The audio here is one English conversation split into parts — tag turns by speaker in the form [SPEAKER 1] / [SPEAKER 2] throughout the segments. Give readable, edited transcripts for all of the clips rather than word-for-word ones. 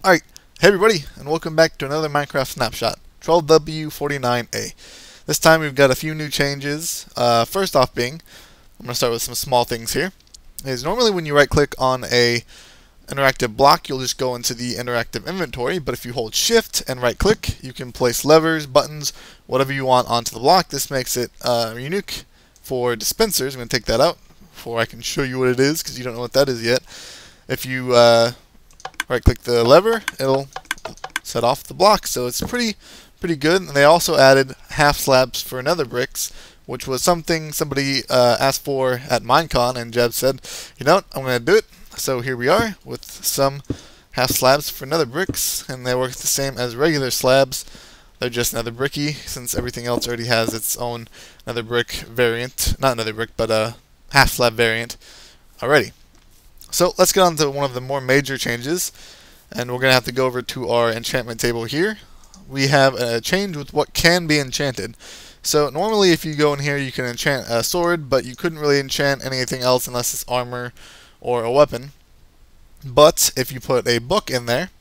[SPEAKER 1] Alright, hey everybody, and welcome back to another Minecraft Snapshot, 12W49A. This time we've got a few new changes. First off being, I'm going to start with some small things here, is normally when you right click on a interactive block, you'll just go into the interactive inventory, but if you hold shift and right click, you can place levers, buttons, whatever you want onto the block. This makes it unique for dispensers. I'm going to take that out before I can show you what it is, because you don't know what that is yet. If you right click the lever, it'll set off the block, so it's pretty good. And they also added half slabs for nether bricks, which was something somebody asked for at Minecon, and Jeb said, you know what, I'm going to do it. So here we are with some half slabs for nether bricks, and they work the same as regular slabs. They're just nether bricky, since everything else already has its own nether brick variant, not nether brick, but a half slab variant already. So let's get on to one of the more major changes, and we're going to have to go over to our enchantment table here. We have a change with what can be enchanted. So normally if you go in here you can enchant a sword, but you couldn't really enchant anything else unless it's armor or a weapon. But if you put a book in there,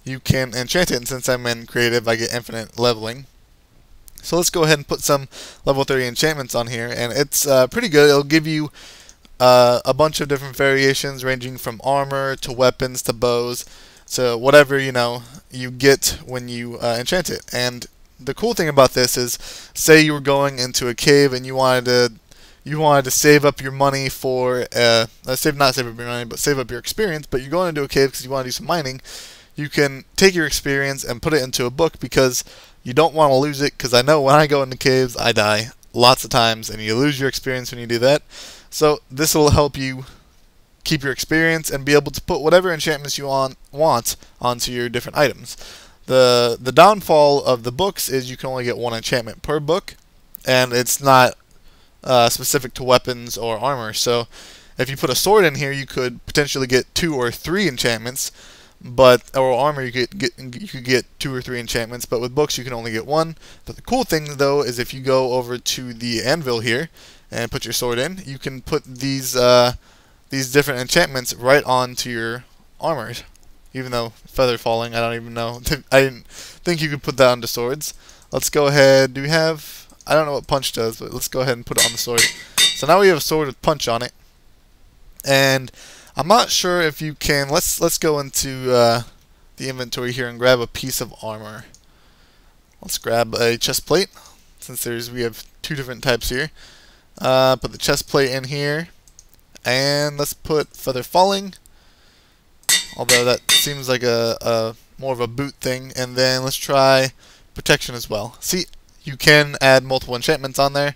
[SPEAKER 1] you can enchant it, and since I'm in creative I get infinite leveling. So let's go ahead and put some level 30 enchantments on here, and it's pretty good. It'll give you a bunch of different variations ranging from armor to weapons to bows to whatever you get when you enchant it. And the cool thing about this is, say you were going into a cave and you wanted to save up your money for not save up your money, but save up your experience, but you're going into a cave because you want to do some mining. You can take your experience and put it into a book because you don't want to lose it, because I know when I go into caves I die lots of times and you lose your experience when you do that. So this will help you keep your experience and be able to put whatever enchantments you want onto your different items. The downfall of the books is you can only get one enchantment per book, and it's not specific to weapons or armor. So if you put a sword in here, you could potentially get 2 or 3 enchantments, or armor you could get 2 or 3 enchantments, but with books you can only get 1. But the cool thing though is if you go over to the anvil here and put your sword in, you can put these different enchantments right onto your armors. Even though feather falling, I don't even know. I didn't think you could put that onto swords. Let's go ahead. Do we have? I don't know what punch does, but let's go ahead and put it on the sword. So now we have a sword with punch on it, and I'm not sure if you can. Let's go into the inventory here and grab a piece of armor. Let's grab a chest plate, since we have 2 different types here. Put the chest plate in here, and let's put feather falling, although that seems like a more of a boot thing. And then let's try protection as well. See, you can add multiple enchantments on there,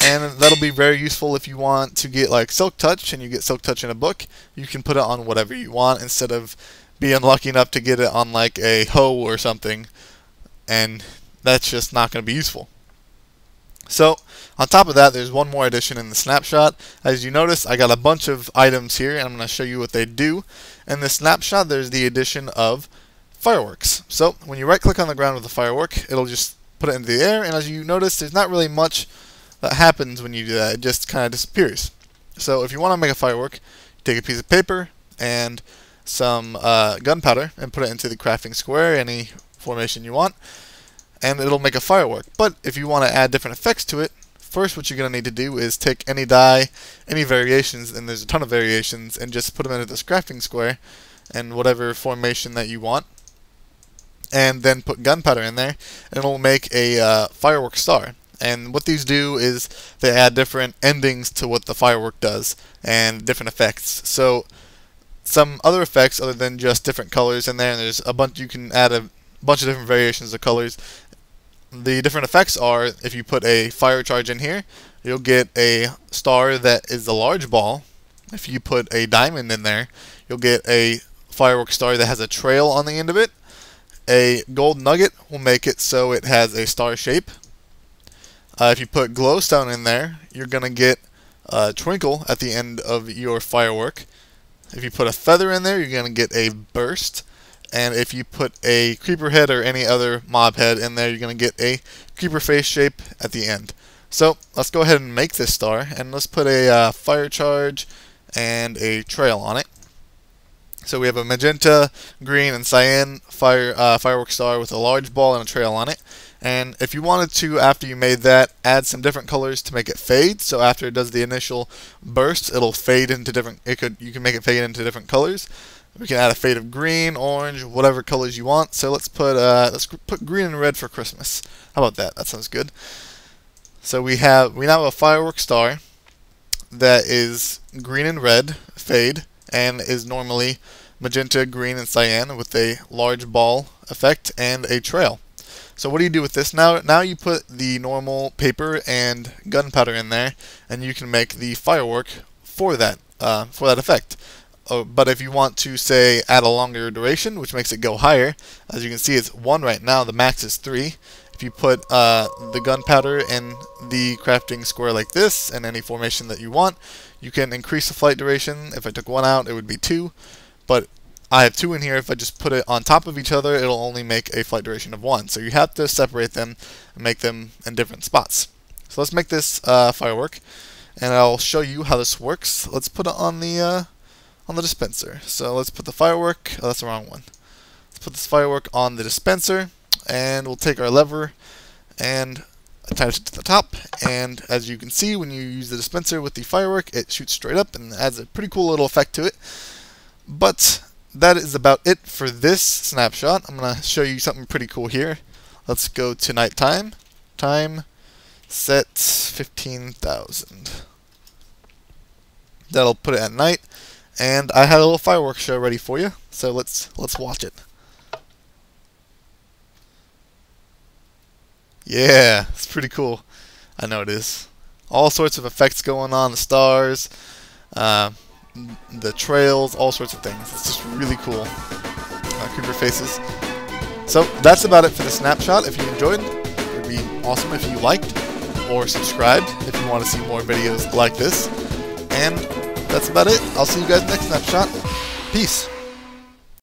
[SPEAKER 1] and that'll be very useful if you want to get like silk touch, and you get silk touch in a book. You can put it on whatever you want instead of being lucky enough to get it on like a hoe or something, and that's just not going to be useful. So on top of that, there's one more addition in the snapshot. As you notice, I got a bunch of items here, and I'm going to show you what they do. In the snapshot, there's the addition of fireworks. So when you right click on the ground with a firework, it'll just put it into the air, and as you notice, there's not really much that happens when you do that. It just kind of disappears. So if you want to make a firework, you take a piece of paper and some gunpowder and put it into the crafting square, any formation you want, and it'll make a firework. But if you want to add different effects to it, first what you're going to need to do is take any die, any variations, and there's a ton of variations, and just put them into this crafting square and whatever formation that you want, and then put gunpowder in there, and it'll make a firework star. And what these do is they add different endings to what the firework does and different effects. So some other effects other than just different colors in there, and there's a bunch, you can add a bunch of different variations of colors. The different effects are, if you put a fire charge in here, you'll get a star that is a large ball. If you put a diamond in there, you'll get a firework star that has a trail on the end of it. A gold nugget will make it so it has a star shape. If you put glowstone in there, you're going to get a twinkle at the end of your firework. If you put a feather in there, you're going to get a burst. And if you put a creeper head or any other mob head in there, you're going to get a creeper face shape at the end. So let's go ahead and make this star, and let's put a fire charge and a trail on it. So we have a magenta, green, and cyan firework star with a large ball and a trail on it. And if you wanted to, after you made that, add some different colors to make it fade. So after it does the initial burst, it'll fade into different. You can make it fade into different colors. We can add a fade of green, orange, whatever colors you want. So let's put green and red for Christmas. How about that? That sounds good. So we now have a firework star that is green and red fade, and is normally magenta, green, and cyan with a large ball effect and a trail. So what do you do with this now? Now you put the normal paper and gunpowder in there, and you can make the firework for that effect. But if you want to, say, add a longer duration, which makes it go higher, as you can see it's 1 right now, the max is 3. If you put the gunpowder in the crafting square like this, and any formation that you want, you can increase the flight duration. If I took 1 out, it would be 2. But I have 2 in here. If I just put it on top of each other, it'll only make a flight duration of 1. So you have to separate them and make them in different spots. So let's make this firework, and I'll show you how this works. Let's put it on the dispenser. So let's put the firework. Oh, that's the wrong one. Let's put this firework on the dispenser, and we'll take our lever and attach it to the top. And as you can see, when you use the dispenser with the firework, it shoots straight up and adds a pretty cool little effect to it. But that is about it for this snapshot. I'm going to show you something pretty cool here. Let's go to nighttime. Time set 15,000. That'll put it at night. And I had a little fireworks show ready for you, so let's watch it. Yeah, it's pretty cool. I know it is. All sorts of effects going on, the stars, the trails, all sorts of things. It's just really cool. Creeper faces. So that's about it for the snapshot. If you enjoyed, it would be awesome if you liked or subscribed if you want to see more videos like this. And that's about it. I'll see you guys next snapshot. Peace.